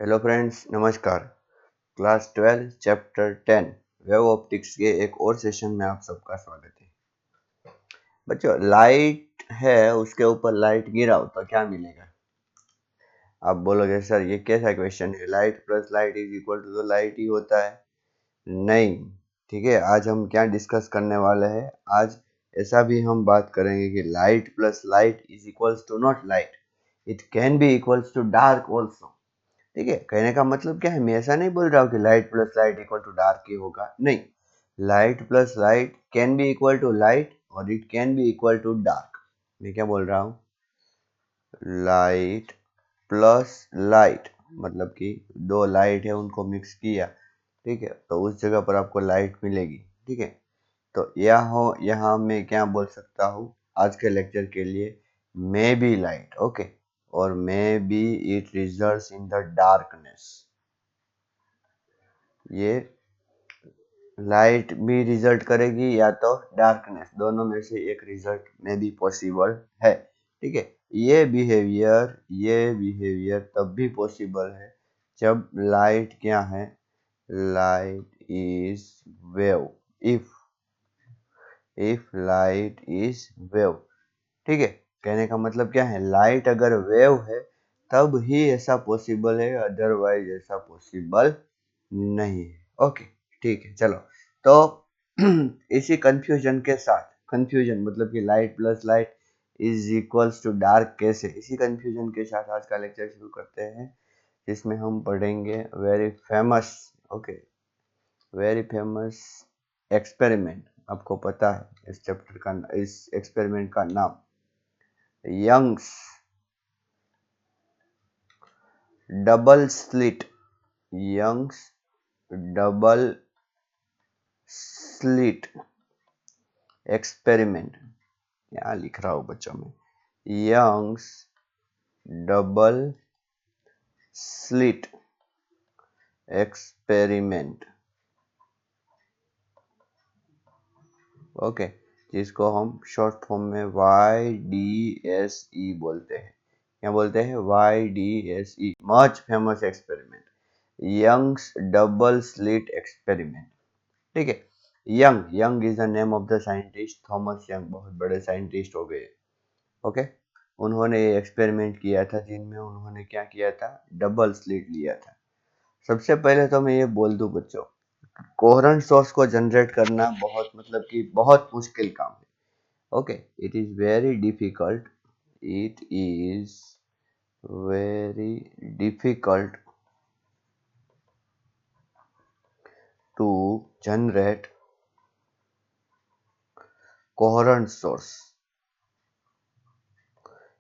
Hello friends, नमस्कार। Class 12 chapter 10 wave optics के एक और सेशन में आप सबका स्वागत है। बच्चों, लाइट है, उसके ऊपर लाइट गिराओ तो क्या मिलेगा? आप बोलोगे सर ये कैसा क्वेश्चन है, light plus light is equal to तो लाइट ही होता है। नहीं, ठीक है। आज हम क्या डिस्कस करने वाले हैं, आज ऐसा भी हम बात करेंगे कि light plus light is equals to not light, it can be equals to dark also. ठीक है, कहने का मतलब क्या है, मैं ऐसा नहीं बोल रहा हूँ कि light plus light equal to dark ही होगा, नहीं। Light plus light can be equal to light और it can be equal to dark. मैं क्या बोल रहा हूँ, लाइट प्लस लाइट मतलब कि दो लाइट है उनको मिक्स किया, ठीक है, तो उस जगह पर आपको लाइट मिलेगी। ठीक है, तो यहाँ मैं क्या बोल सकता हूँ आज के लेक्चर के लिए, मे बी लाइट, ओके, और may be it results in the darkness. ये लाइट भी रिजल्ट करेगी या तो डार्कनेस, दोनों में से एक रिजल्ट में भी पॉसिबल है। ठीक है, ये बिहेवियर तब भी पॉसिबल है जब लाइट क्या है, light is wave, if light is wave. ठीक है, कहने का मतलब क्या है, लाइट अगर वेव है तब ही ऐसा पॉसिबल है, अदरवाइज ऐसा पॉसिबल नहीं है। ओके, ठीक है, चलो। तो इसी कंफ्यूजन के साथ, कंफ्यूजन मतलब कि light plus light is equals to dark कैसे, इसी कंफ्यूजन के साथ आज का लेक्चर शुरू करते हैं, जिसमें हम पढ़ेंगे very famous, okay, very famous experiment. आपको पता है इस चैप्टर का, इस एक्सपेरिमेंट का नाम Young's double slit, Young's double slit experiment. क्या लिख रहा हूँ बच्चों में, Young's double slit experiment, okay, जिसको हम शॉर्ट फॉर्म में YDSE बोलते हैं। क्या बोलते हैं? YDSE, much famous experiment, Young's double slit experiment. ठीक है, Young is the name of the scientist, Thomas Young बहुत बड़े साइंटिस्ट हो गए। ओके, उन्होंने ये एक्सपेरिमेंट किया था जिनमें उन्होंने क्या किया था, डबल स्लिट लिया था। सबसे पहले तो मैं ये बोल दूं बच्चों, कोहेरेंट सोर्स को जनरेट करना बहुत मतलब कि बहुत मुश्किल काम है। Okay, it is very difficult, it is very difficult to generate coherent source,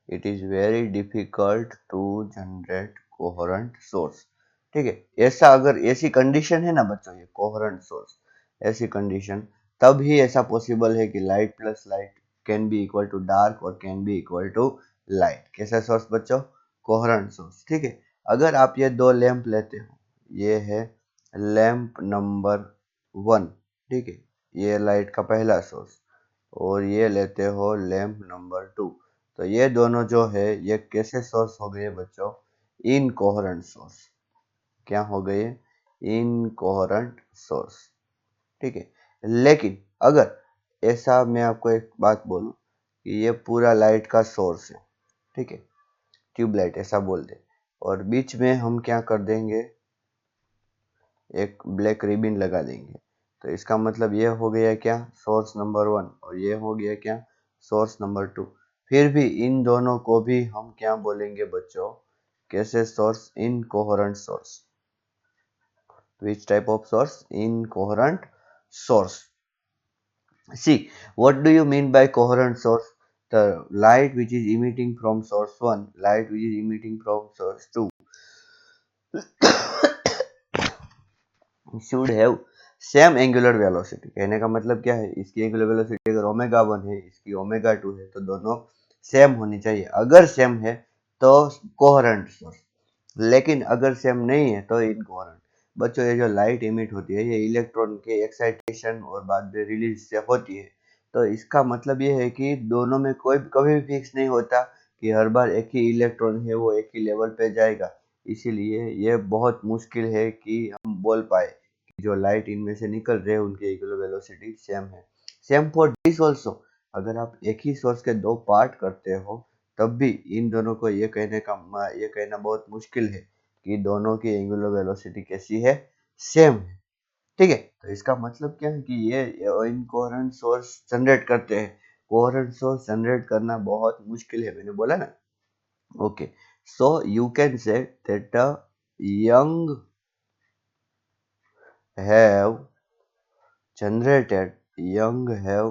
it is very difficult to generate coherent source. ठीक है, ऐसा अगर ऐसी कंडीशन है ना बच्चों, ये कोहेरेंट सोर्स, ऐसी कंडीशन तब ही ऐसा पॉसिबल है कि light plus light can be equal to dark और can be equal to light. कैसा सोर्स बच्चों? Coherent source. ठीक है, अगर आप ये दो लैंप लेते हो, ये है लैंप नंबर 1, ठीक है, ये लाइट का पहला सोर्स, और ये लेते हो लैंप नंबर 2, तो ये दोनों जो है ये कैसे सोर्स हो गए बच्चों? Incoherent source. क्या हो गए? Incoherent source. ठीक है, लेकिन अगर ऐसा मैं आपको एक बात बोलूं कि ये पूरा लाइट का सोर्स है, ठीक है, ट्यूबलाइट ऐसा बोल दे, और बीच में हम क्या कर देंगे, एक ब्लैक रिबन लगा देंगे, तो इसका मतलब ये हो गया क्या, सोर्स नंबर 1, और ये हो गया क्या, सोर्स नंबर 2। फिर भी इन दोनों को भी हम क्या बोलेंगे बच्चों, कैसे source? Incoherent source. Which type of source? Incoherent source. See, what do you mean by coherent source? The light which is emitting from source 1, light which is emitting from source 2 should have same angular velocity. कहने का मतलब क्या है, इसकी angular velocity अगर omega 1 है, इसकी omega 2 है, तो दोनों सेम होनी चाहिए। अगर सेम है तो कोहेरेंट सोर्स, लेकिन अगर सेम नहीं है तो इनकोहेरेंट। बच्चों, ये जो लाइट इमिट होती है ये इलेक्ट्रॉन के एक्साइटेशन और बाद में रिलीज से होती है, तो इसका मतलब ये है कि दोनों में कोई कभी भी फिक्स नहीं होता कि हर बार एक ही इलेक्ट्रॉन है वो एक ही लेवल पे जाएगा। इसीलिए ये बहुत मुश्किल है कि हम बोल पाए कि जो लाइट इनमें से निकल रहे हैं उनकी एंगुलर वेलोसिटी सेम है। सेम फॉर दिस ऑल्सो, अगर आप एक ही सोर्स के दो पार्ट करते हो तब भी इन दोनों को ये कहना बहुत मुश्किल है कि दोनों की एंगुलर वेलोसिटी कैसी है, सेम है। ठीक है, तो इसका मतलब क्या है कि ये इनकोहेरेंट सोर्स जनरेट करते हैं। कोहेरेंट सोर्स जनरेट करना बहुत मुश्किल है, मैंने बोला ना। Okay, so you can say that young have young have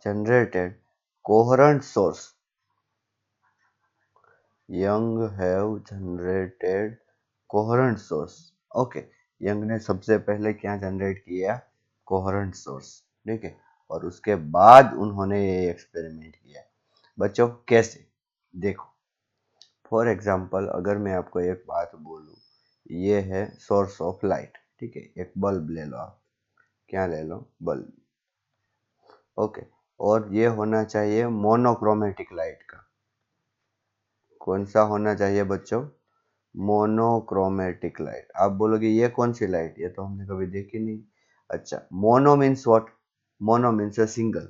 generated coherent source. Young have generated coherent source. Okay, young ने सबसे पहले क्या जनरेट किया, कोहेरेंट सोर्स। ठीक है, और उसके बाद उन्होंने ये एक्सपेरिमेंट किया। बच्चों कैसे, देखो फॉर एग्जाम्पल अगर मैं आपको एक बात बोलूं, ये है सोर्स ऑफ लाइट। ठीक है, एक बल्ब ले लो आप, क्या ले लो, बल्ब। ओके, और ये होना चाहिए मोनोक्रोमेटिक लाइट का। कौन सा होना चाहिए बच्चों, मोनोक्रोमेटिक लाइट। आप बोलोगे ये कौन सी लाइट, ये तो हमने कभी देखी नहीं। अच्छा, mono means what, mono means a single,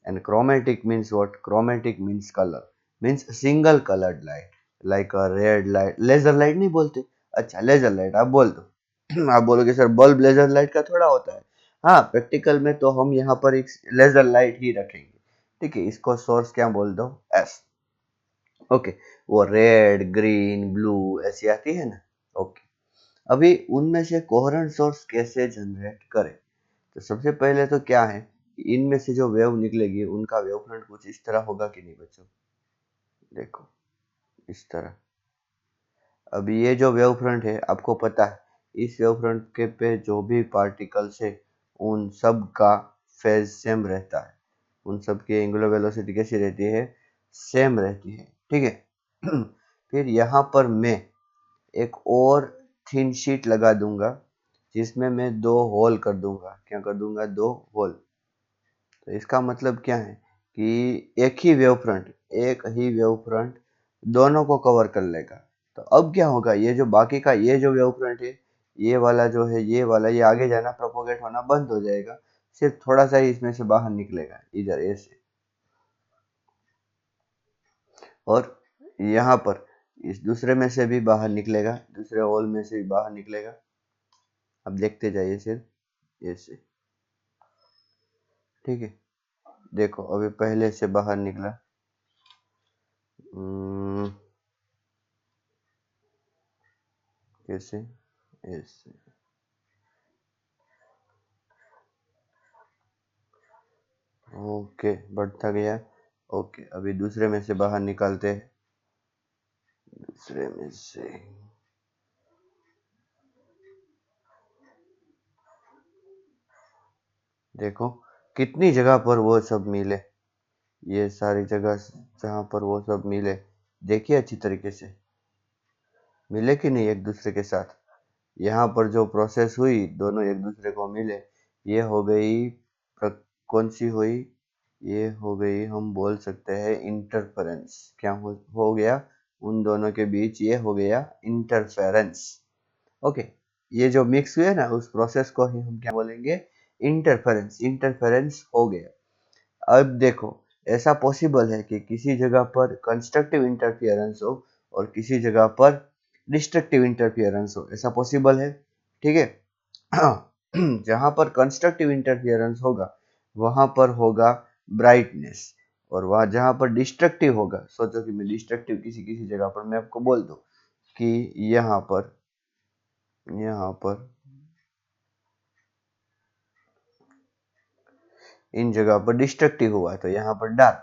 and chromatic means what, chromatic means colour, means single coloured light, like a red light. Laser light नहीं बोलते, अच्छा लेजर लाइट आप बोल दो। आप बोलोगे सर बल्ब लेजर लाइट का थोड़ा होता है। हाँ, प्रैक्टिकल में तो हम यहाँ पर एक लेजर लाइट ही रखेंगे। ठीक है, इसको सोर्स क्या बोल दो, एस। ओके, वो रेड ग्रीन ब्लू ऐसी आती है ना। ओके, अभी उनमें से कोहेरेंट सोर्स कैसे जनरेट करें, तो सबसे पहले तो क्या है कि इनमें से जो वेव निकलेगी उनका वेव फ्रंट कुछ इस तरह होगा कि नहीं बच्चों, देखो इस तरह। अब ये जो वेव फ्रंट है आपको पता है, इस वेव फ्रंट के पे जो भी पार्टिकल्स है उन सब का फेज सेम रहता है, उन सब की एंगुलर वेलोसिटी कैसी रहती है, सेम रहती है। ठीक है। फिर यहाँ पर मैं एक और थिन शीट लगा दूंगा जिसमें मैं दो होल कर दूंगा, क्या कर दूंगा, दो होल। तो इसका मतलब क्या है कि एक ही वेव फ्रंट दोनों को कवर कर लेगा। तो अब क्या होगा, ये जो बाकी का ये जो वेव फ्रंट है, ये वाला जो है, ये वाला ये आगे जाना प्रोपोगेट होना बंद हो जाएगा, सिर्फ थोड़ा सा ही इसमें से बाहर निकलेगा इधर ऐसे। और यहाँ पर इस दूसरे में से भी बाहर निकलेगा, दूसरे होल में से भी बाहर निकलेगा। अब देखते जाइए सिर्फ ऐसे। ठीक है, देखो अभी पहले से बाहर निकला, कैसे, ऐसे। ओके, बढ़ता गया। ओके, अभी दूसरे में से बाहर निकालते हैं, दूसरे में से। देखो कितनी जगह पर वो सब मिले, ये सारी जगह जहाँ पर वो सब मिले, देखिए अच्छी तरीके से मिले कि नहीं एक दूसरे के साथ। यहाँ पर जो प्रोसेस हुई दोनों एक दूसरे को मिले, ये हो गई कौन सी हुई, ये हो गई, हम बोल सकते हैं इंटरफेरेंस। क्या हो गया, उन दोनों के बीच ये हो गया इंटरफेरेंस। ओके, ये जो मिक्स हुए ना उस प्रोसेस को ही हम क्या बोलेंगे, इंटरफेरेंस। इंटरफेरेंस हो गया। अब देखो ऐसा पॉसिबल है कि किसी जगह पर कंस्ट्रक्टिव इंटरफियरेंस हो और किसी जगह पर डिस्ट्रक्टिव इंटरफियरेंस हो, ऐसा पॉसिबल है। ठीक है। जहां पर कंस्ट्रक्टिव इंटरफियरेंस होगा वहां पर होगा ब्राइटनेस, और वहां जहां पर डिस्ट्रक्टिव होगा, सोचो कि मैं डिस्ट्रक्टिव किसी किसी जगह पर मैं आपको बोल दूं कि यहाँ पर इन जगह पर डिस्ट्रक्टिव हुआ तो यहाँ पर डार्क।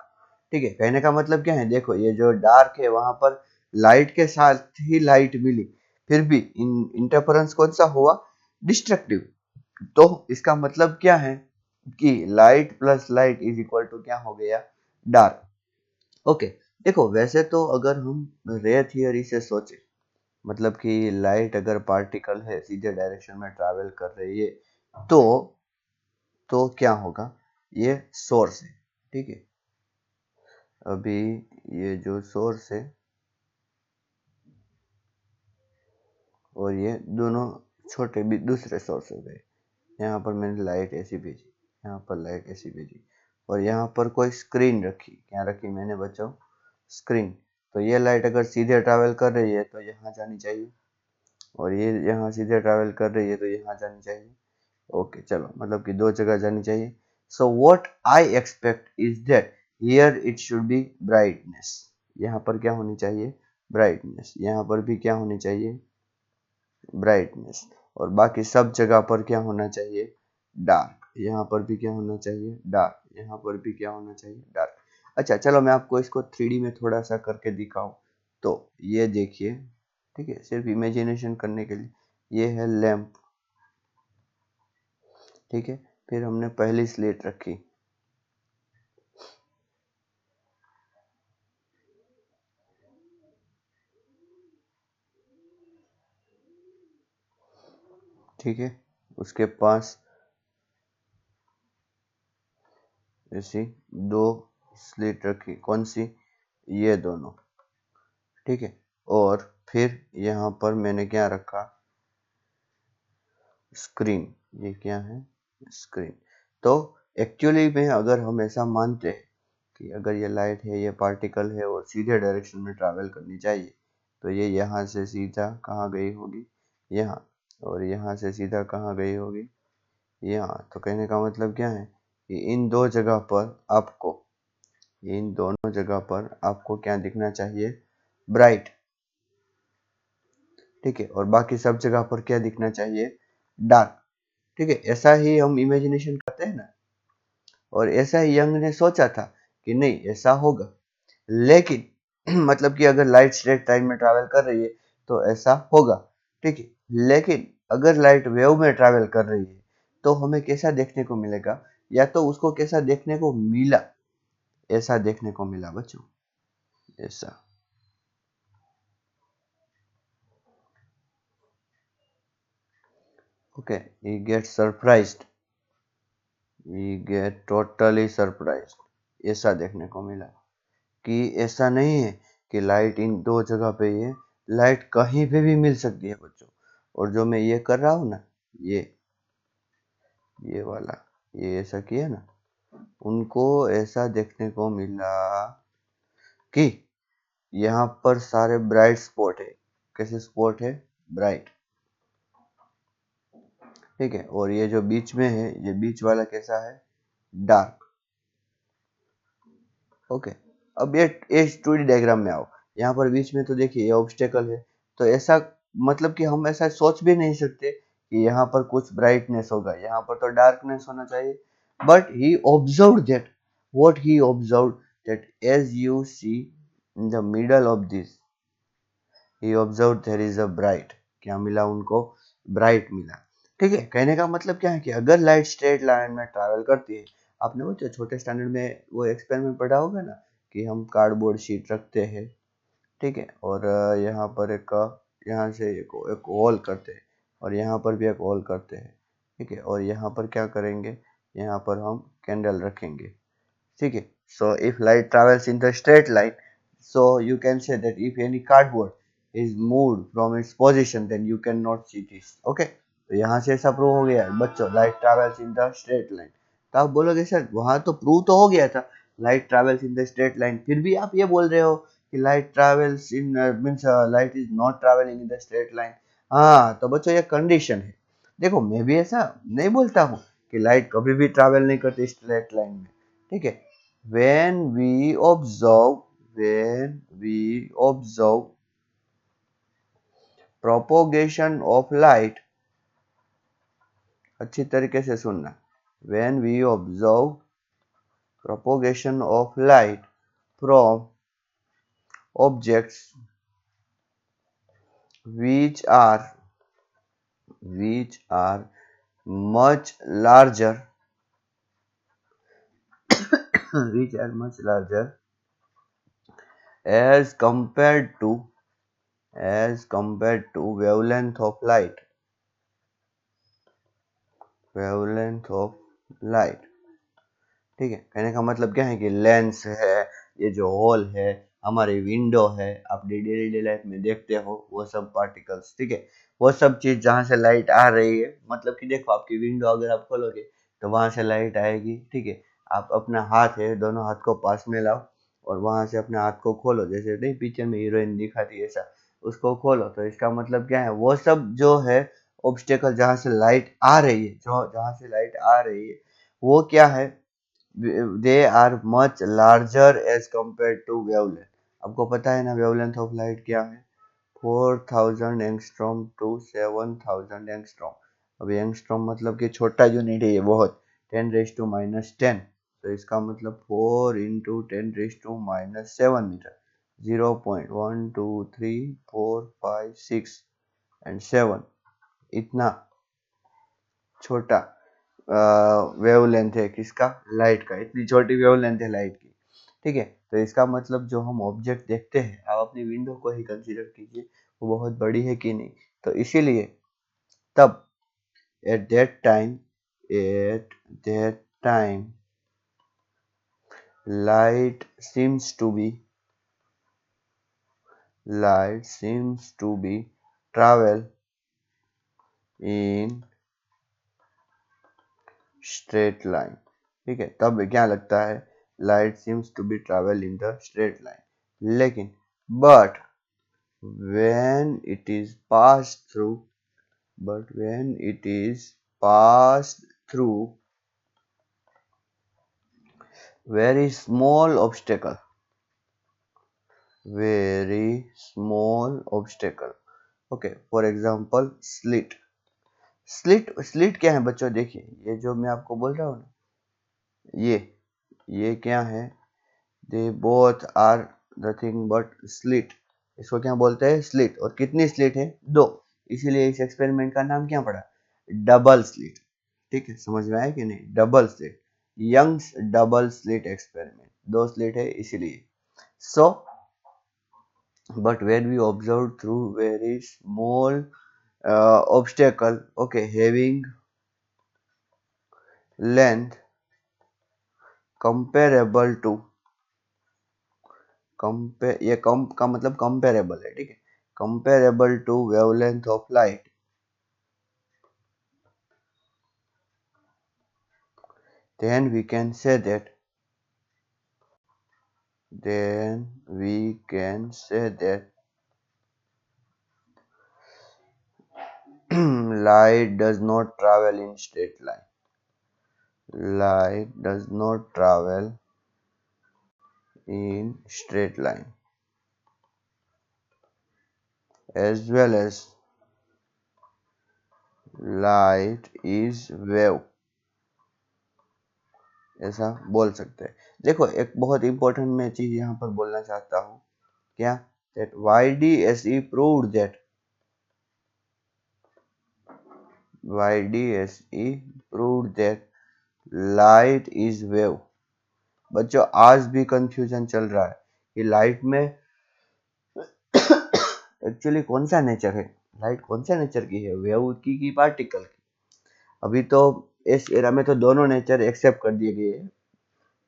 ठीक है, कहने का मतलब क्या है, देखो ये जो डार्क है वहां पर लाइट के साथ ही लाइट मिली, फिर भी इंटरफेरेंस कौन सा हुआ, डिस्ट्रक्टिव। तो इसका मतलब क्या है कि light plus light is equal to क्या हो गया, डार्क। ओके, देखो वैसे तो अगर हम रे थियरी से सोचे, मतलब कि लाइट अगर पार्टिकल है सीधे डायरेक्शन में ट्रैवल कर रही है, तो क्या होगा, ये सोर्स है। ठीक है, अभी ये जो सोर्स है, और ये दोनों छोटे भी दूसरे सोर्स हो गए। यहाँ पर मैंने लाइट ऐसी भेजी, यहाँ पर लाइट ऐसी भेजी, और यहाँ पर कोई स्क्रीन रखी। क्या रखी मैंने बच्चों? स्क्रीन। तो ये लाइट अगर सीधे ट्रैवल कर रही है तो यहाँ जानी चाहिए, और ये यहाँ सीधे ट्रैवल कर रही है तो यहाँ जानी चाहिए। ओके चलो, मतलब कि दो जगह जानी चाहिए। So what I expect is that here it should be brightness. यहाँ पर क्या होनी चाहिए? ब्राइटनेस। यहाँ पर भी क्या होनी चाहिए? ब्राइटनेस। और बाकी सब जगह पर क्या होना चाहिए? डार्क। यहाँ पर भी क्या होना चाहिए? डार्क। यहाँ पर भी क्या होना चाहिए? डार्क। अच्छा चलो, मैं आपको इसको 3D में थोड़ा सा करके दिखाऊं। तो ये देखिए, ठीक है, सिर्फ इमेजिनेशन करने के लिए। ये है लैंप, ठीक है। फिर हमने पहली स्लेट रखी, ठीक है। उसके पास ऐसी दो स्लेट रखी। कौन सी? ये दोनों, ठीक है। और फिर यहाँ पर मैंने क्या रखा? स्क्रीन। ये क्या है? स्क्रीन। तो एक्चुअली में अगर हम ऐसा मानते हैं कि अगर ये लाइट है, ये पार्टिकल है और सीधे डायरेक्शन में ट्रैवल करनी चाहिए, तो ये यहाँ से सीधा कहाँ गई होगी? यहाँ। और यहाँ से सीधा कहाँ गई होगी? यहाँ। तो कहने का मतलब क्या है कि इन दो जगह पर आपको, इन दोनों जगह पर आपको क्या दिखना चाहिए? ब्राइट, ठीक है। और बाकी सब जगह पर क्या दिखना चाहिए? डार्क, ठीक है। ऐसा ही हम इमेजिनेशन करते हैं ना, और ऐसा ही यंग ने सोचा था कि नहीं ऐसा होगा, लेकिन मतलब कि अगर लाइट स्ट्रेट लाइन में ट्रैवल कर रही है तो ऐसा होगा, ठीक है। लेकिन अगर लाइट वेव में ट्रैवल कर रही है तो हमें कैसा देखने को मिलेगा? या तो उसको कैसा देखने को मिला? ऐसा देखने को मिला बच्चों, ऐसा। Okay, he gets surprised, he get totally surprised। ऐसा देखने को मिला कि ऐसा नहीं है कि लाइट इन दो जगह पे ही है, लाइट कहीं पे भी मिल सकती है बच्चों। और जो मैं ये कर रहा हूँ ना, ये वाला, ये ऐसा किया ना, उनको ऐसा देखने को मिला कि यहाँ पर सारे ब्राइट स्पॉट है। कैसे स्पॉट है? ब्राइट, ठीक है। और ये जो बीच में है, ये बीच वाला कैसा है? डार्क। ओके। अब ये 2D डायग्राम में आओ। यहाँ पर बीच में तो देखिए ये ऑब्स्टेकल है, तो ऐसा मतलब कि हम ऐसा सोच भी नहीं सकते कि यहाँ पर कुछ ब्राइटनेस होगा, यहाँ पर तो डार्कनेस होना चाहिए। But he observe that, what he observe that as you see in the middle of this, he observe there is a bright. क्या मिला उनको? ब्राइट मिला, ठीक है। कहने का मतलब क्या है कि अगर लाइट स्ट्रेट लाइन में ट्रैवल करती है, आपने वो जो छोटे स्टैंडर्ड में वो एक्सपेरिमेंट पढ़ा होगा ना, कि हम कार्डबोर्ड शीट रखते हैं, ठीक है। और यहाँ पर एक, यहाँ से एक होल करते हैं, और यहाँ पर भी एक होल करते हैं, ठीक है। और यहाँ पर क्या करेंगे? यहाँ पर हम कैंडल रखेंगे, ठीक है। So if light travels in the straight line, so you can say that if any cardboard is moved from its position, then you cannot see this. Okay? तो यहाँ से ऐसा प्रूव हो गया है बच्चों, light travels in the straight line. तो आप बोलोगे सर वहां तो प्रूव तो हो गया था, light travels in the straight line, फिर भी आप ये बोल रहे हो कि light travels in means light is not travelling in the straight line. हाँ तो बच्चों ये कंडीशन है। देखो मैं भी ऐसा नहीं बोलता हूँ कि लाइट कभी भी ट्रैवल नहीं करती स्ट्रेट लाइन में, ठीक है। when we observe when we observe propagation of light, अच्छी तरीके से सुनना, when we observe propagation of light from objects which are much larger which are much larger as compared to wavelength of light, ठीक है। कहने का मतलब क्या है कि लेंस है, ये जो होल है, हमारी विंडो है, आप डेली लाइफ में देखते हो वो सब पार्टिकल्स, ठीक है। वो सब चीज जहाँ से लाइट आ रही है, मतलब कि देखो आपकी विंडो अगर आप खोलोगे तो वहां से लाइट आएगी, ठीक है। आप अपना हाथ है, दोनों हाथ को पास में लाओ और वहां से अपने हाथ को खोलो, जैसे नहीं पिक्चर में हीरोइन दिखाती है ऐसा, उसको खोलो। तो इसका मतलब क्या है, वो सब जो है ऑब्स्टेकल जहाँ से लाइट आ रही है, जो जहाँ से लाइट आ रही है वो क्या है, they are much larger as compare to wavelength. आपको पता है ना वेवलेंथ ऑफ लाइट क्या है, 4000 एंगस्ट्रॉम टू 7000 एंगस्ट्रॉम। अब एंगस्ट्रॉम मतलब कि छोटा यूनिट है ये बहुत, 10⁻⁻10। तो इसका मतलब 4 इंटू 10⁻⁻7 मीटर, 0.1 2 3 4 5 6 एंड 7, इतना छोटा वेवलेंथ है किसका, लाइट का। इतनी छोटी वेवलेंथ है लाइट की, ठीक है। तो इसका मतलब जो हम ऑब्जेक्ट देखते हैं, आप अपनी विंडो को ही कंसीडर कीजिए, वो बहुत बड़ी है कि नहीं। तो इसीलिए तब at that time at that time light seems to be light seems to be travel in straight line, ठीक है। तब क्या लगता है, light seems to be travel in the straight line. लेकिन but when it is passed through but when it is passed through very small obstacle, very small obstacle, okay, for example slit। Slit क्या है बच्चों, देखिए ये जो मैं आपको बोल रहा हूँ ना, ये क्या है, they both are nothing but slit. इसको क्या बोलते हैं, स्लिट। और कितनी स्लिट है, दो, इसीलिए इस एक्सपेरिमेंट का नाम क्या पड़ा, डबल स्लिट। ठीक है, समझ में आया कि नहीं, double slit, Young's double slit experiment, दो स्लिट है इसीलिए। So but when we observe through very small obstacle, okay, having length comparable to, compare, ये कम का मतलब कंपेरेबल है, ठीक है, comparable to wavelength of light, then we can say that light does not travel in straight line, light does not travel in straight line, as well as light is wave, ऐसा बोल सकते हैं। देखो एक बहुत इंपॉर्टेंट मैं चीज यहाँ पर बोलना चाहता हूँ, क्या, that YDSE proved that YDSE proved that light is wave। बच्चों आज भी कंफ्यूजन चल रहा है कि लाइट में एक्चुअली कौन सा नेचर है, लाइट कौन सा नेचर की है, वेव की कि पार्टिकल की। अभी तो इस एरा में तो दोनों नेचर एक्सेप्ट कर दिए गए हैं,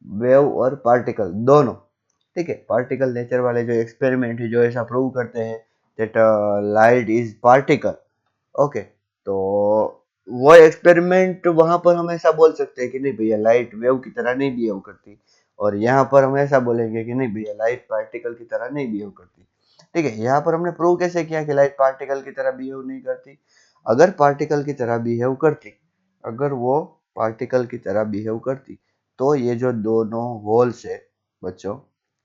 वेव और पार्टिकल दोनों, ठीक है। पार्टिकल नेचर वाले जो एक्सपेरिमेंट है जो ऐसा प्रूव करते हैं that light is particle, okay, तो वो एक्सपेरिमेंट वहां पर हम ऐसा बोल सकते हैं कि नहीं भैया लाइट वेव की तरह नहीं बिहेव करती, और यहाँ पर हम ऐसा बोलेंगे कि नहीं भैया लाइट पार्टिकल की तरह नहीं बिहेव करती, ठीक है। यहाँ पर हमने प्रूव कैसे किया कि लाइट पार्टिकल की तरह बिहेव नहीं करती। अगर पार्टिकल की तरह बिहेव करती, अगर वो पार्टिकल की तरह बिहेव करती, तो ये जो दोनों होल्स है बच्चों,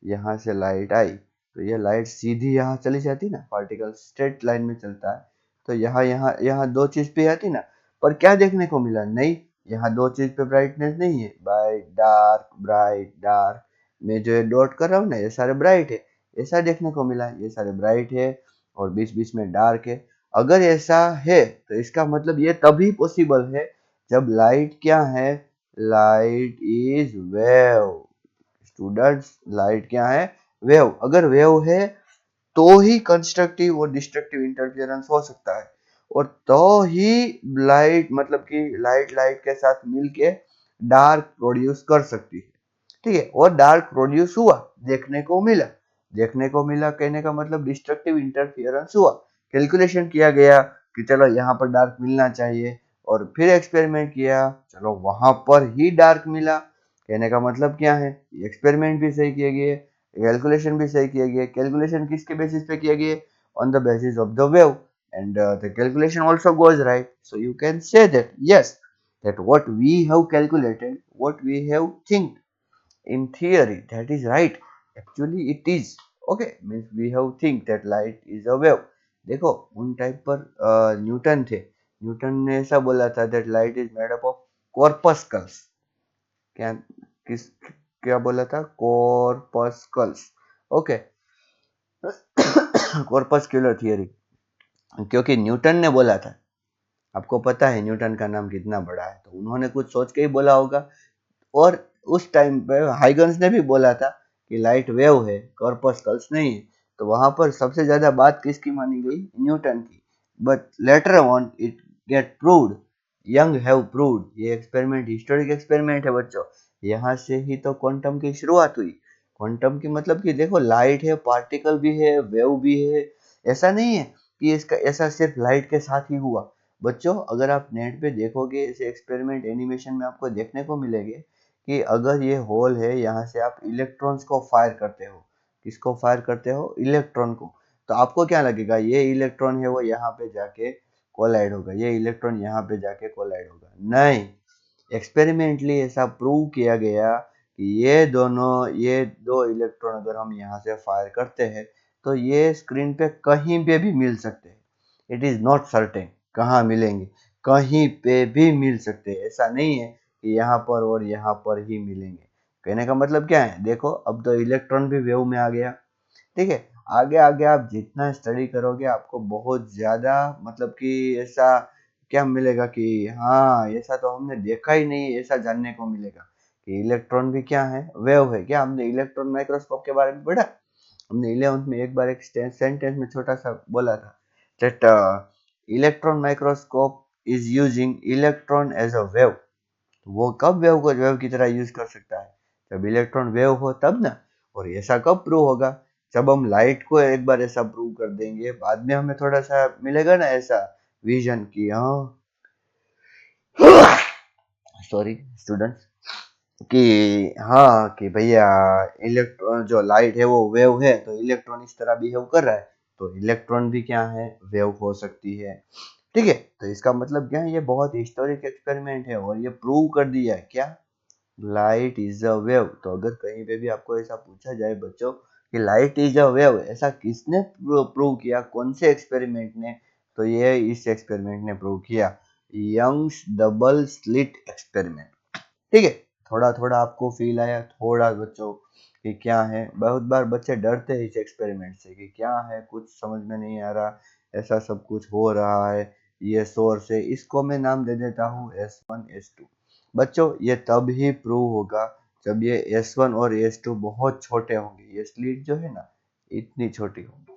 यहाँ से लाइट आई तो ये लाइट सीधी यहाँ चली जाती ना, पार्टिकल स्ट्रेट लाइन में चलता है, तो यहाँ यहाँ यहाँ दो चीज पे आती ना। पर क्या देखने को मिला, नहीं, यहाँ दो चीज पे ब्राइटनेस नहीं है, ब्राइट डार्क, मैं जो ये डॉट कर रहा हूँ ना ये सारे ब्राइट है, ऐसा देखने को मिला, ये सारे ब्राइट है और बीच बीच में डार्क है। अगर ऐसा है तो इसका मतलब ये तभी पॉसिबल है जब लाइट क्या है, light is wave. Students light क्या है, वेव। अगर वेव है तो ही कंस्ट्रक्टिव और डिस्ट्रक्टिव इंटरफेरेंस हो सकता है, और तो ही लाइट मतलब कि लाइट लाइट के साथ मिलके डार्क प्रोड्यूस कर सकती है, ठीक है। और डार्क प्रोड्यूस हुआ, देखने को मिला, देखने को मिला, कहने का मतलब डिस्ट्रक्टिव इंटरफियरेंस हुआ, कैलकुलेशन किया गया कि चलो यहाँ पर डार्क मिलना चाहिए, और फिर एक्सपेरिमेंट किया, चलो वहां पर ही डार्क मिला, कहने का मतलब क्या है, एक्सपेरिमेंट भी सही किए गए, कैलकुलेशन भी सही किए गए। कैलकुलेशन किसके बेसिस पे किए गए? On the basis of the wave, and the calculation also goes right, so you can say that yes, that what we have calculated, what we have think in theory, that is right, actually it is okay, means we have think that light is a wave। देखो उन time पर Newton थे, Newton ने ऐसा बोला था that light is made up of corpuscles। क्या किस क्या बोला था? corpuscles, okay. कॉर्पस्क्यूलर थियरी, क्योंकि न्यूटन ने बोला था, आपको पता है न्यूटन का नाम कितना बड़ा है, तो उन्होंने कुछ सोच के ही बोला होगा। और उस टाइम पे हाइगन्स ने भी बोला था कि लाइट वेव है, कॉर्पस्कल्स नहीं है, तो वहां पर सबसे ज्यादा बात किसकी मानी गई? न्यूटन की। But later on it get proved, young have proved, ये एक्सपेरिमेंट हिस्टोरिक एक्सपेरिमेंट है बच्चों, यहाँ से ही तो क्वांटम की शुरुआत हुई। क्वांटम की मतलब कि देखो लाइट है, पार्टिकल भी है, वेव भी है, ऐसा नहीं है कि इसका ऐसा सिर्फ लाइट के साथ ही हुआ। बच्चों अगर आप नेट पे देखोगे ऐसे एक्सपेरिमेंट एनिमेशन में आपको देखने को मिलेंगे कि अगर ये होल है, यहाँ से आप इलेक्ट्रॉन्स को फायर करते हो, किसको फायर करते हो? इलेक्ट्रॉन को, तो आपको क्या लगेगा? ये इलेक्ट्रॉन है वो यहाँ पे जाके कोलाइड होगा, ये इलेक्ट्रॉन यहाँ पे जाके कोलाइड होगा, नहीं। एक्सपेरिमेंटली ऐसा प्रूव किया गया कि ये दो इलेक्ट्रॉन अगर हम यहाँ से फायर करते हैं तो ये स्क्रीन पे कहीं पे भी मिल सकते हैं। इट इज नॉट सर्टेन कहाँ मिलेंगे, कहीं पे भी मिल सकते हैं, ऐसा नहीं है कि यहाँ पर और यहाँ पर ही मिलेंगे। कहने का मतलब क्या है? देखो अब तो इलेक्ट्रॉन भी वेव में आ गया, ठीक है। आगे आगे आप जितना स्टडी करोगे आपको बहुत ज्यादा मतलब कि ऐसा क्या मिलेगा कि हाँ ऐसा तो हमने देखा ही नहीं, ऐसा जानने को मिलेगा कि इलेक्ट्रॉन भी क्या है? वेव है। क्या हमने इलेक्ट्रॉन माइक्रोस्कोप के बारे में पढ़ा? हमने 11th में एक बार एक सेंटेंस में छोटा सा बोला था that electron microscope is using electron as a wave. वो कब वेव को वेव की तरह यूज कर सकता है? जब इलेक्ट्रॉन वेव हो तब ना। और ऐसा कब प्रूव होगा? जब हम लाइट को एक बार ऐसा प्रूव कर देंगे, बाद में हमें थोड़ा सा मिलेगा ना ऐसा विजन की, हाँ सॉरी स्टूडेंट्स, कि हाँ कि भैया इलेक्ट्रॉन जो लाइट है वो वेव है, तो इलेक्ट्रॉन इस तरह बिहेव कर रहा है, तो इलेक्ट्रॉन भी क्या है? वेव हो सकती है, ठीक है। तो इसका मतलब क्या है? ये बहुत हिस्टोरिक एक्सपेरिमेंट है और ये प्रूव कर दिया है क्या? Light is a wave. तो अगर कहीं पे भी आपको ऐसा पूछा जाए बच्चों कि लाइट इज अ वेव, ऐसा किसने प्रूव किया, कौन से एक्सपेरिमेंट ने? तो ये इस एक्सपेरिमेंट ने प्रूव किया, यंग्स डबल स्लिट एक्सपेरिमेंट, ठीक है। थोड़ा थोड़ा आपको फील आया थोड़ा बच्चों कि क्या है? बहुत बार बच्चे डरते हैं इस एक्सपेरिमेंट से कि क्या है, कुछ समझ में नहीं आ रहा, ऐसा सब कुछ हो रहा है, ये सोर्स है, इसको मैं नाम दे देता हूँ S1 S2। बच्चों ये तब ही प्रूव होगा जब ये S1 और S2 बहुत छोटे होंगे, ये स्लिट जो है ना इतनी छोटी होंगी,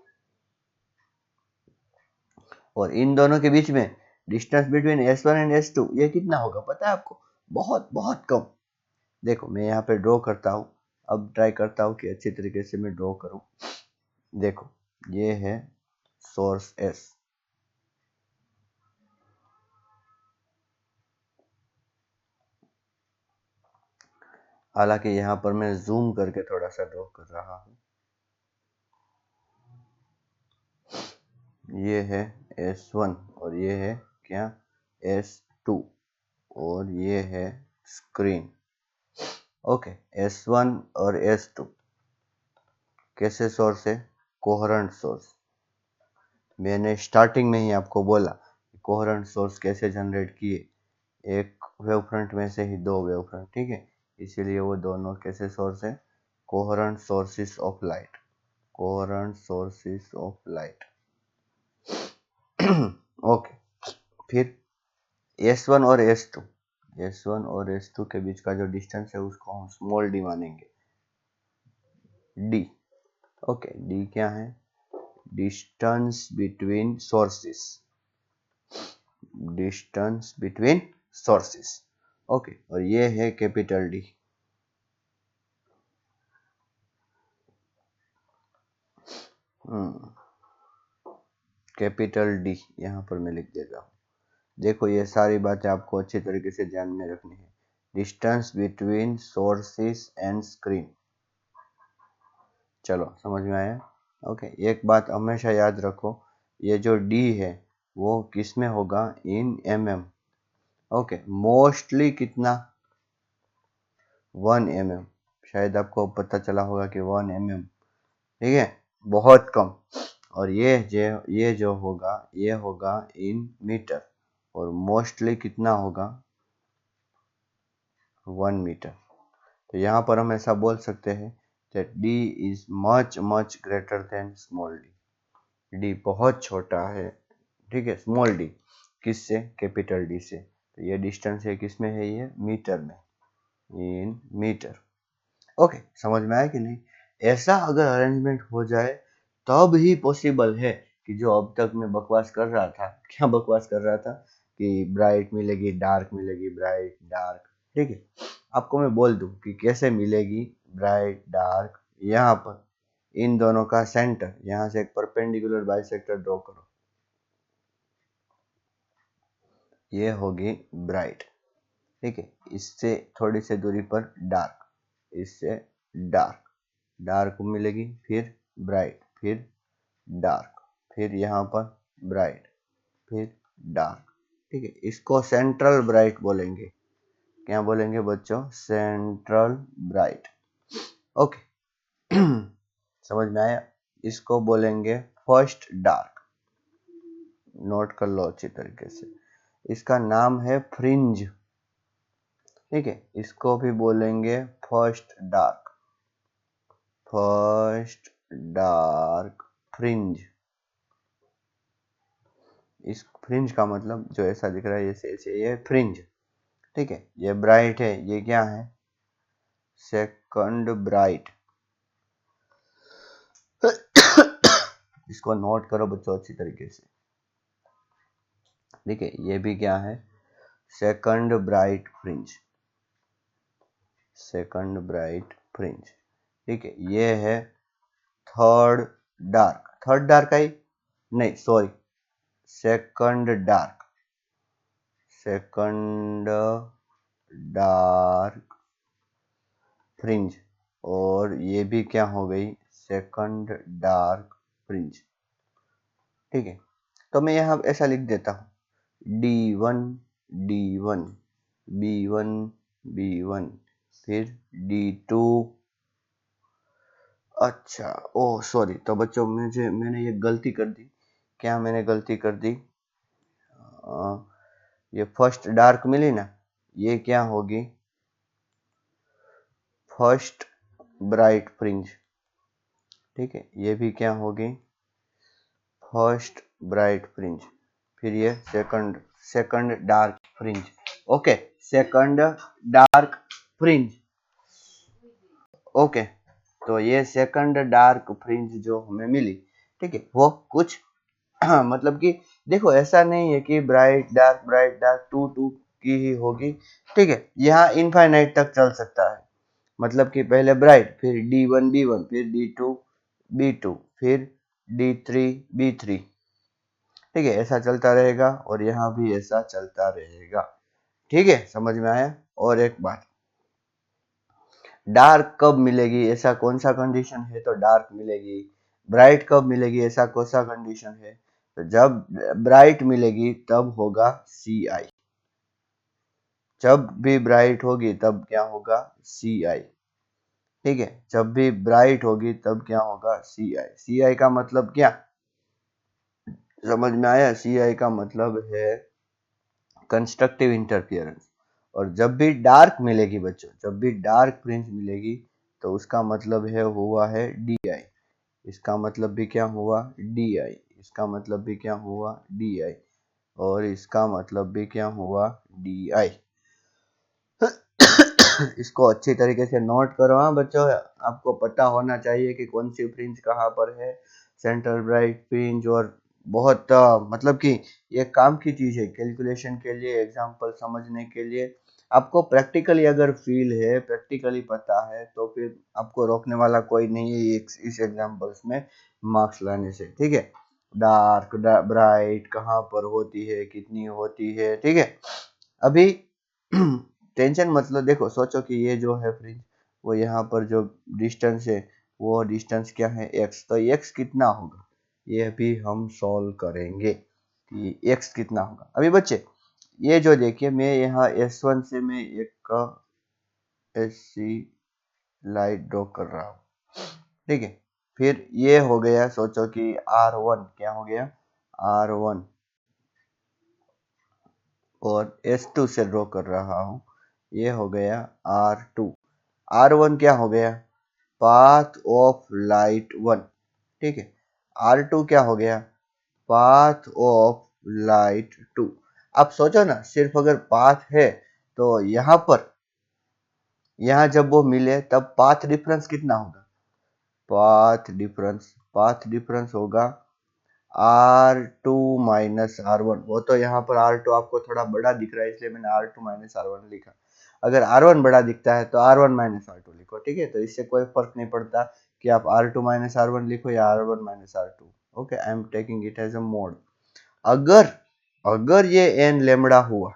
और इन दोनों के बीच में distance between S1 and S2 ये कितना होगा पता है आपको? बहुत बहुत कम। देखो मैं यहाँ पे ड्रॉ करता हूँ, अब ट्राई करता हूँ कि अच्छी तरीके से मैं ड्रॉ करूँ। देखो ये है सोर्स S, हालांकि यहाँ पर मैं जूम करके थोड़ा सा ड्रॉ कर रहा हूँ। ये है S1 और ये है क्या? S2, और ये है स्क्रीन, ओके। S1 और S2 कैसे सोर्स है? Coherent source. मैंने स्टार्टिंग में ही आपको बोला कोहेरेंट सोर्स कैसे जनरेट किए, एक वेव फ्रंट में से ही दो वेव फ्रंट, ठीक है। इसीलिए वो दोनों कैसे सोर्स है? Coherent sources of light, coherent sources of light. Okay, फिर S1 और S2, S1 और S2 के बीच का जो डिस्टेंस है उसको हम स्मॉल डी मानेंगे, D, ओके। D क्या है? Distance between sources, distance between sources, okay. और ये है कैपिटल डी, कैपिटल डी यहाँ पर मैं लिख देता हूँ। देखो ये सारी बातें आपको अच्छी तरीके से ध्यान में रखनी है। Distance between sources and screen. चलो समझ में आया। ओके, एक बात हमेशा याद रखो, ये जो डी है वो किस में होगा, इन mm। ओके, मोस्टली कितना, 1 mm। शायद आपको पता चला होगा कि 1 mm, ठीक है, बहुत कम। और ये जो होगा ये होगा इन मीटर, और मोस्टली कितना होगा, 1 मीटर। तो यहाँ पर हम ऐसा बोल सकते हैं that d is much much greater than small d। d बहुत छोटा है, ठीक है, स्मॉल d किससे, कैपिटल डी से। तो ये डिस्टेंस है किसमें है, ये मीटर में, इन मीटर। ओके, समझ में आया कि नहीं। ऐसा अगर अरेंजमेंट हो जाए तब ही पॉसिबल है कि जो अब तक मैं बकवास कर रहा था, क्या बकवास कर रहा था कि ब्राइट मिलेगी डार्क मिलेगी, ब्राइट डार्क, ठीक है। आपको मैं बोल दूं कि कैसे मिलेगी ब्राइट डार्क। यहाँ पर इन दोनों का सेंटर, यहाँ से एक परपेंडिकुलर बाइसेक्टर ड्रॉ करो, ये होगी ब्राइट, ठीक है। इससे थोड़ी सी दूरी पर डार्क, इससे डार्क, डार्क मिलेगी, फिर ब्राइट, फिर डार्क, फिर यहाँ पर ब्राइट, फिर डार्क, ठीक है। इसको सेंट्रल ब्राइट बोलेंगे। क्या बोलेंगे बच्चों, सेंट्रल ब्राइट। ओके, समझ में आया। इसको बोलेंगे फर्स्ट डार्क, नोट कर लो अच्छी तरीके से। इसका नाम है फ्रिंज, ठीक है। इसको भी बोलेंगे first dark, first dark fringe. इस फ्रिंज का मतलब जो ऐसा दिख रहा है, ऐसे ये फ्रिंज, ठीक है। ये ब्राइट है, ये क्या है, सेकंड ब्राइट। इसको नोट करो बच्चों अच्छी तरीके से, ठीक है। ये भी क्या है, second bright fringe, second bright fringe, ठीक है। ये है थर्ड डार्क, थर्ड डार्क आई नहीं, sorry, second dark, second dark fringe. और ये भी क्या हो गई, सेकंड डार्क फ्रिंज, ठीक है। तो मैं यहाँ ऐसा लिख देता हूँ, D1 D1, B1 B1, फिर D2। अच्छा, ओह सॉरी, तो बच्चों मैंने ये गलती कर दी। क्या मैंने गलती कर दी, ये फर्स्ट डार्क मिली ना, ये क्या होगी, फर्स्ट ब्राइट फ्रिंज, ठीक है। ये भी क्या होगी, फर्स्ट ब्राइट फ्रिंज। फिर ये second dark fringe. Okay, second dark fringe. Okay, तो ये सेकंड डार्क फ्रिंज जो हमें मिली, ठीक है, वो कुछ मतलब कि देखो ऐसा नहीं है कि ब्राइट डार्क टू टू की ही होगी, ठीक है। यहाँ इनफाइनाइट तक चल सकता है। मतलब कि पहले ब्राइट, फिर D1 B1, फिर D2 B2, फिर D3 B3, ठीक है। ऐसा चलता रहेगा और यहाँ भी ऐसा चलता रहेगा, ठीक है। समझ में आया। और एक बात, डार्क कब मिलेगी, ऐसा कौन सा कंडीशन है तो डार्क मिलेगी। ब्राइट कब मिलेगी, ऐसा कौन सा कंडीशन है, तो जब ब्राइट मिलेगी तब होगा Ci। जब भी ब्राइट होगी तब क्या होगा, Ci, ठीक है। जब भी ब्राइट होगी तब क्या होगा, Ci। Ci का मतलब क्या, समझ में आया। Ci का मतलब है कंस्ट्रक्टिव इंटरफियरेंस। और जब भी डार्क मिलेगी बच्चों, जब भी डार्क फ्रिंज मिलेगी तो उसका मतलब है हुआ है Di। इसका मतलब भी क्या हुआ, Di। इसका मतलब भी क्या हुआ, Di। और इसका मतलब भी क्या हुआ, Di। इसको अच्छी तरीके से नोट करो हाँ बच्चों। आपको पता होना चाहिए कि कौन सी फ्रिंज कहाँ पर है, सेंट्रल ब्राइट फ्रिंज। और बहुत मतलब कि ये काम की चीज़ है कैलकुलेशन के लिए, एग्जाम्पल समझने के लिए। आपको प्रैक्टिकली अगर फील है, प्रैक्टिकली पता है, तो फिर आपको रोकने वाला कोई नहीं है इस एग्जांपल्स में मार्क्स लाने से। ठीक है, डार्क ब्राइट कहाँ पर होती है, कितनी होती है। ठीक है, अभी टेंशन मतलब देखो, सोचो कि ये जो है फ्रिंज, वो यहाँ पर जो डिस्टेंस है, वो डिस्टेंस क्या है, x। तो x कितना होगा, ये भी हम सॉल्व करेंगे कि x कितना होगा। अभी बच्चे ये जो देखिए, मैं यहाँ S1 से मैं एक ऐसी लाइट ड्रॉ कर रहा हूँ। ठीक है, फिर ये हो गया, सोचो कि R1 क्या हो गया, R1, और S2 से ड्रॉ कर रहा हूँ, ये हो गया R2। R1 क्या हो गया, पाथ ऑफ लाइट 1। ठीक है, R2 क्या हो गया, पाथ ऑफ लाइट 2। आप सोचो ना, सिर्फ अगर पाथ है तो यहाँ जब वो मिले तब पाथ डिफरेंस कितना होगा, पाथ डिफरेंस होगा R2 माइनस R1। वो तो यहाँ पर R2 आपको थोड़ा बड़ा दिख रहा है, इसलिए मैंने R2 माइनस R1 लिखा। अगर R1 बड़ा दिखता है तो R1 माइनस R2 लिखो। ठीक है, तो इससे कोई फर्क नहीं पड़ता कि आप R2 माइनस R1 लिखो या R1 minus R2। Okay, I am taking it as a mod. अगर अगर ये n लेमड़ा हुआ,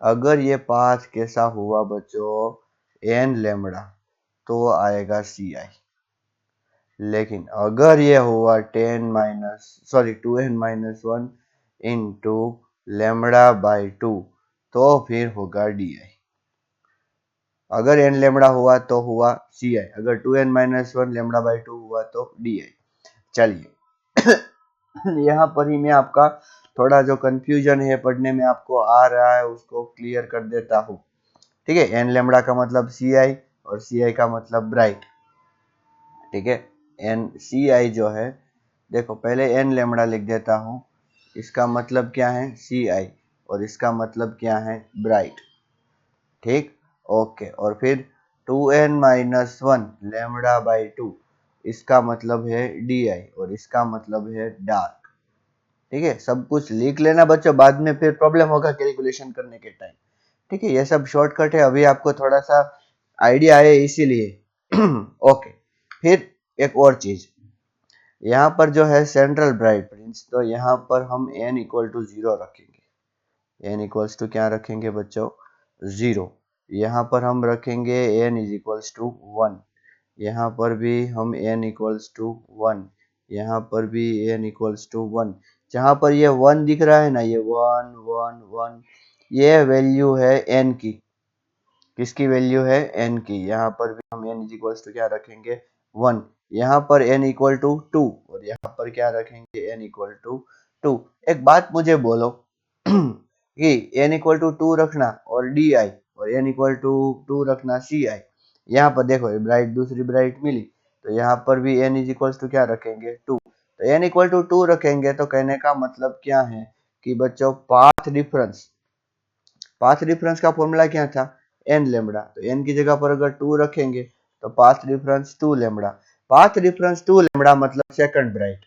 अगर ये पाथ कैसा हुआ बच्चों, n लेमड़ा, तो आएगा Ci। लेकिन अगर ये हुआ 2n-1 इंटू लेमड़ा बाई 2, तो फिर होगा Di। अगर n लेमड़ा हुआ तो हुआ Ci, अगर 2n-1 लेमड़ा बाई 2 हुआ तो Di। चलिए यहाँ पर ही मैं आपका थोड़ा जो कंफ्यूजन है पढ़ने में आपको आ रहा है उसको क्लियर कर देता हूँ। ठीक है, n लेमड़ा का मतलब Ci और Ci का मतलब ब्राइट। ठीक है, एन Ci जो है, देखो पहले n लेमड़ा लिख देता हूँ, इसका मतलब क्या है Ci, और इसका मतलब क्या है ब्राइट। ठीक, ओके, और फिर 2n-1 लेमड़ा बाई 2, इसका मतलब है Di और इसका मतलब है डार्क। ठीक है, सब कुछ लिख लेना बच्चों, बाद में फिर प्रॉब्लम होगा कैलकुलेशन करने के टाइम। ठीक है, ये सब शॉर्टकट है, अभी आपको थोड़ा सा आइडिया है इसीलिए। ओके, फिर एक और चीज, यहाँ पर जो है सेंट्रल ब्राइट फ्रिंज, तो यहाँ पर हम n इक्वल टू 0 रखेंगे। n इक्वल्स टू क्या रखेंगे बच्चों, 0। यहाँ पर हम रखेंगे n इज इक्वल्स टू 1। यहाँ पर भी हम n इक्वल्स टू 1। यहाँ पर भी n इक्वल्स टू 1। जहाँ पर ये 1 दिख रहा है ना, ये 1 1 1, ये वैल्यू है n की। किसकी वैल्यू है, n की। यहाँ पर भी हम n इज इक्वल्स टू क्या रखेंगे, 1। यहाँ पर n इक्वल टू 2, और यहाँ पर क्या रखेंगे, n इक्वल टू 2। एक बात मुझे बोलो कि n इक्वल टू 2 रखना और Di, और n इक्वल टू 2 रखना Ci। यहाँ पर देखो ये ब्राइट, दूसरी ब्राइट मिली, तो यहाँ पर भी n इज इक्वल्स टू क्या रखेंगे, 2। तो n इक्वल टू 2 रखेंगे, तो कहने का मतलब क्या है कि बच्चों पाथ डिफरेंस का फॉर्मूला क्या था, n लेमड़ा। तो n की जगह पर अगर 2 रखेंगे तो path difference 2 lambda. Path difference 2 lambda मतलब second bright.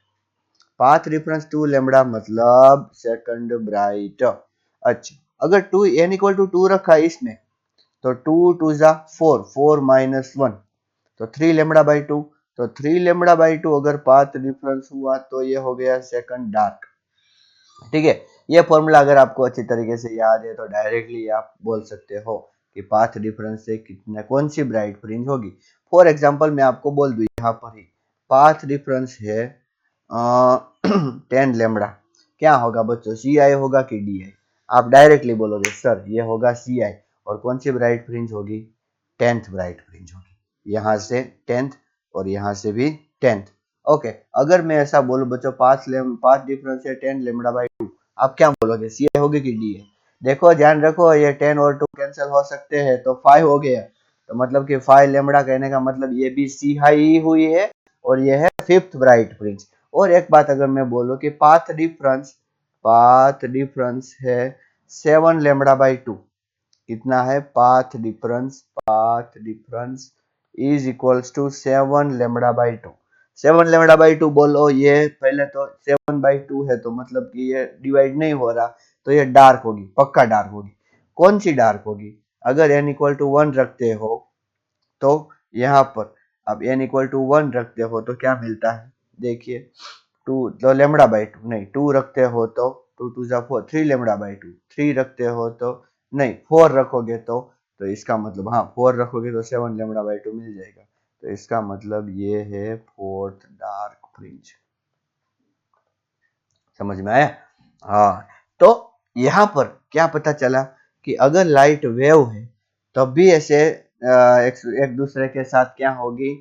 Path difference 2 lambda मतलब सेकंड ब्राइट। अच्छा, अगर 2 n इक्वल टू 2 रखा है इसमें, तो 2 2 जा 4, 4 माइनस 1, तो 3 लेमड़ा बाई 2। तो 3 लेमड़ा बाई 2 अगर पाथ डिफरेंस हुआ तो ये हो गया सेकंड डार्क। ठीक है, ये फॉर्मूला अगर आपको अच्छी तरीके से याद है तो डायरेक्टली आप बोल सकते हो कि पाथ डिफरेंस से कितना, कौन सी ब्राइट फ्रिंज होगी। फॉर एग्जांपल मैं आपको बोल दूं, यहाँ पर ही पाथ डिफरेंस है 10 लेमड़ा, क्या होगा बच्चों, Ci होगा कि Di। आप डायरेक्टली बोलोगे सर ये होगा Ci, और कौन सी ब्राइट फ्रिंज होगी, 10th ब्राइट फ्रिंज होगी। यहाँ से 10th और यहाँ से भी 10th। ओके, अगर मैं ऐसा बोलूं बच्चों, पाथ डिफरेंस है 10 लेमड़ा बाई 2, आप क्या बोलोगे, Ci होगी कि Di। देखो ध्यान रखो, ये 10 और 2 कैंसिल हो सकते हैं, तो 5 हो गया। तो मतलब कि 5 लेमड़ा कहने का मतलब ये भी Ci ही हुई है, और ये है 5th ब्राइट फ्रिंज। और एक बात अगर मैं बोलूं कि पाथ डिफरेंस है 7 लेमड़ा बाई 2, कितना है path difference is equals to 7 lambda by 2। 7 lambda by 2 बोलो, ये पहले तो 7 बाई 2 है, तो मतलब कि ये डिवाइड नहीं हो रहा, तो ये डार्क होगी, पक्का डार्क होगी। कौन सी डार्क होगी? अगर n इक्वल टू 1 रखते हो तो यहाँ पर अब n इक्वल टू 1 रखते हो तो क्या मिलता है? देखिए 2 तो लेमड़ा बाई 2 नहीं, 2 रखते हो तो 2 2 जा 4, 3 लेमड़ा बाई 2, 3 रखते हो तो नहीं 4 रखोगे तो इसका मतलब हाँ 4 रखोगे तो 7 लेमड़ा बाई 2 मिल जाएगा। तो इसका मतलब ये है फोर्थ डार्क फ्रिंज। समझ में आया? हाँ, तो यहाँ पर क्या पता चला कि अगर लाइट वेव है तब भी ऐसे एक दूसरे के साथ क्या होगी,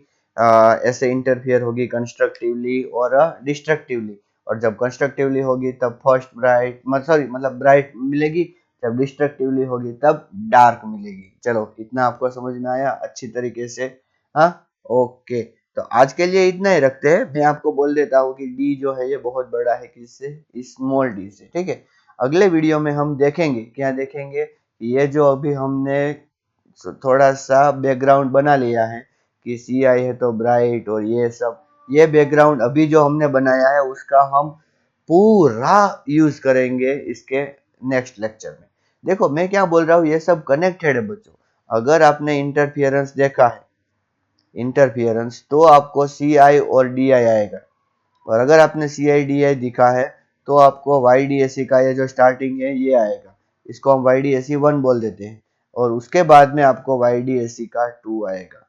ऐसे इंटरफियर होगी कंस्ट्रक्टिवली और डिस्ट्रक्टिवली। और जब कंस्ट्रक्टिवली होगी तब फर्स्ट ब्राइट मतलब ब्राइट मिलेगी, जब डिस्ट्रक्टिवली होगी तब डार्क मिलेगी। चलो इतना आपको समझ में आया अच्छी तरीके से? हाँ, ओके। तो आज के लिए इतना ही रखते हैं। मैं आपको बोल देता हूँ कि डी जो है ये बहुत बड़ा है किससे? स्मॉल डी से। ठीक है, अगले वीडियो में हम देखेंगे, क्या देखेंगे? ये जो अभी हमने थोड़ा सा बैकग्राउंड बना लिया है कि सी आई है तो ब्राइट और ये सब, ये बैकग्राउंड अभी जो हमने बनाया है उसका हम पूरा यूज करेंगे इसके नेक्स्ट लेक्चर में। देखो मैं क्या बोल रहा हूँ, ये सब कनेक्टेड है बच्चों। अगर आपने इंटरफियरेंस देखा है, इंटरफियरेंस, तो आपको सी आई और डी आई आएगा। और अगर आपने सी आई डी आई दिखा है तो आपको वाई डी एस सी का ये जो स्टार्टिंग है ये आएगा। इसको हम वाई डी एस सी 1 बोल देते हैं। और उसके बाद में आपको वाई डी एस सी का 2 आएगा,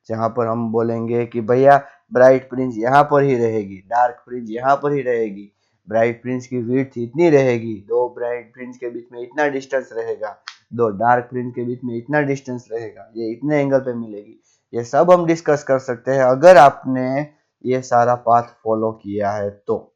जहां पर हम बोलेंगे कि भैया ब्राइट फ्रिंज यहाँ पर ही रहेगी, डार्क फ्रिंज यहाँ पर ही रहेगी, ब्राइट फ्रिंज की विड्थ इतनी रहेगी, दो ब्राइट फ्रिंज के बीच में इतना डिस्टेंस रहेगा, दो डार्क फ्रिंज के बीच में इतना डिस्टेंस रहेगा, ये इतने एंगल पे मिलेगी। ये सब हम डिस्कस कर सकते हैं अगर आपने ये सारा पाथ फॉलो किया है तो।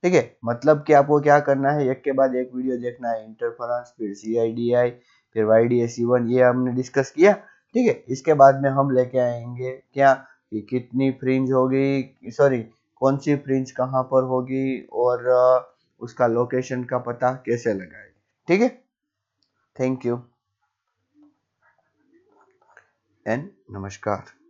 ठीक है, मतलब कि आपको क्या करना है, एक के बाद एक वीडियो देखना है, इंटरफेरेंस, फिर सी आई डी आई, फिर वाई डी एस सी 1, ये हमने डिस्कस किया। ठीक है, इसके बाद में हम लेके आएंगे क्या, कि कितनी फ्रिंज होगी, सॉरी कौन सी फ्रिंज कहाँ पर होगी, और उसका लोकेशन का पता कैसे लगाए। ठीक है, थैंक यू एंड नमस्कार।